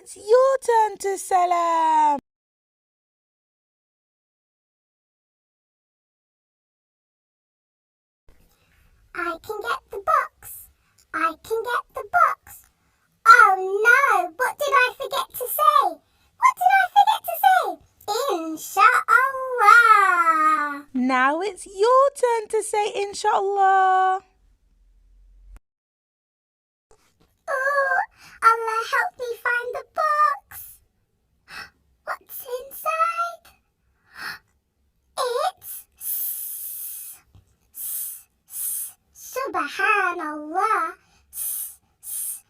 it's your turn to salam. I can get the box. I can get the box. Oh no, what did I forget to say? What did I forget to say? Insha'Allah. Now it's your turn to say inshallah. Oh, Allah help me find the box. What's inside? It's Subhanallah.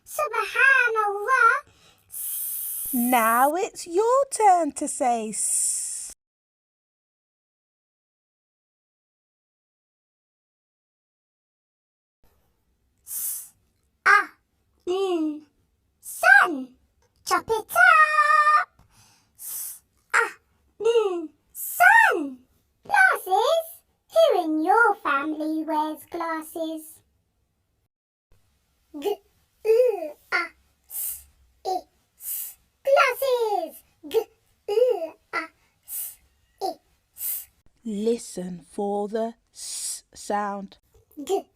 Subhanallah. Now it's your turn to say s. Sun. Chop it up. Sun. Glasses. Who in your family wears glasses? Glasses. Listen for the s sound. They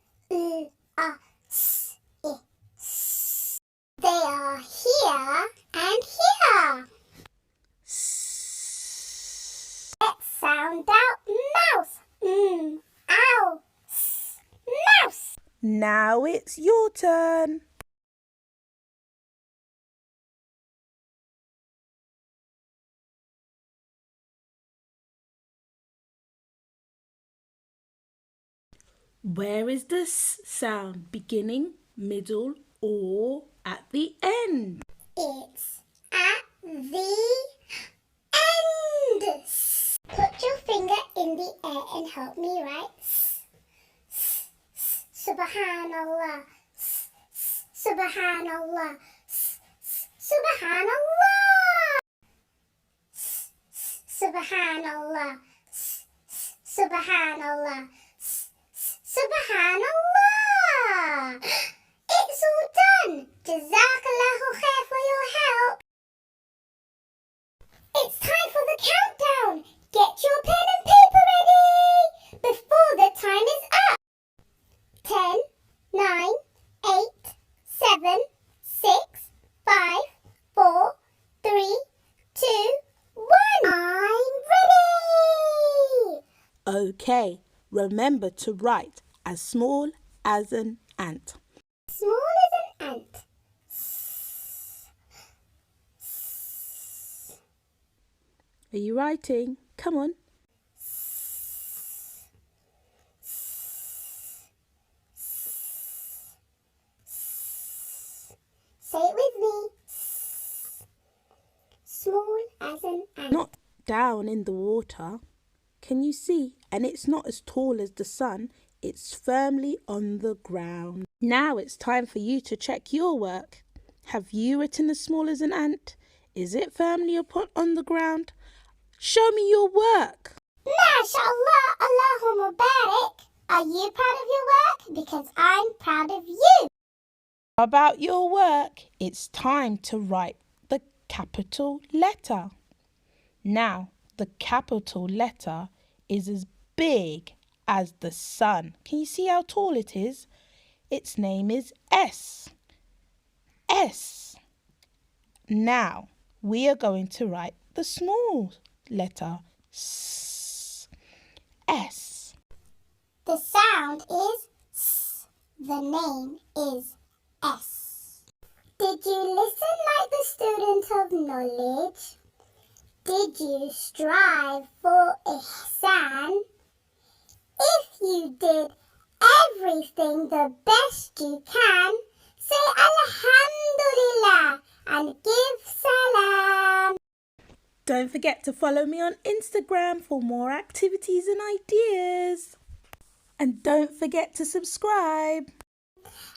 are here and here. S. Let's sound out mouse. Ow. Mouse. Now it's your turn. Where is the s sound? Beginning, middle, or at the end? It's at the end. Put your finger in the air and help me write. Subhanallah. Subhanallah. Subhanallah. Subhanallah. Subhanallah. Subhanallah. It's all done. Jazakallahu khair for your help. It's time for the countdown. Get your pen and paper ready before the time is up. 10, 9, 8, 7, 6, 5, 4, 3, 2, 1. I'm ready. Okay, remember to write as small as an ant. Small as an ant. Are you writing? Come on. Say it with me. Small as an ant. Not down in the water. Can you see? And it's not as tall as the sun. It's firmly on the ground. Now it's time for you to check your work. Have you written as small as an ant? Is it firmly on the ground? Show me your work. MashaAllah, Allahumma barik. Are you proud of your work? Because I'm proud of you. About your work, it's time to write the capital letter. Now, the capital letter is as big as the sun. Can you see how tall it is? Its name is S. S. Now, we are going to write the small letter S. S. The sound is S. The name is S. Did you listen like the student of knowledge? Did you strive for ihsan? If you did everything the best you can, say Alhamdulillah and give salam. Don't forget to follow me on Instagram for more activities and ideas. And don't forget to subscribe.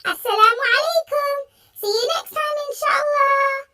Assalamu alaikum. See you next time, inshallah.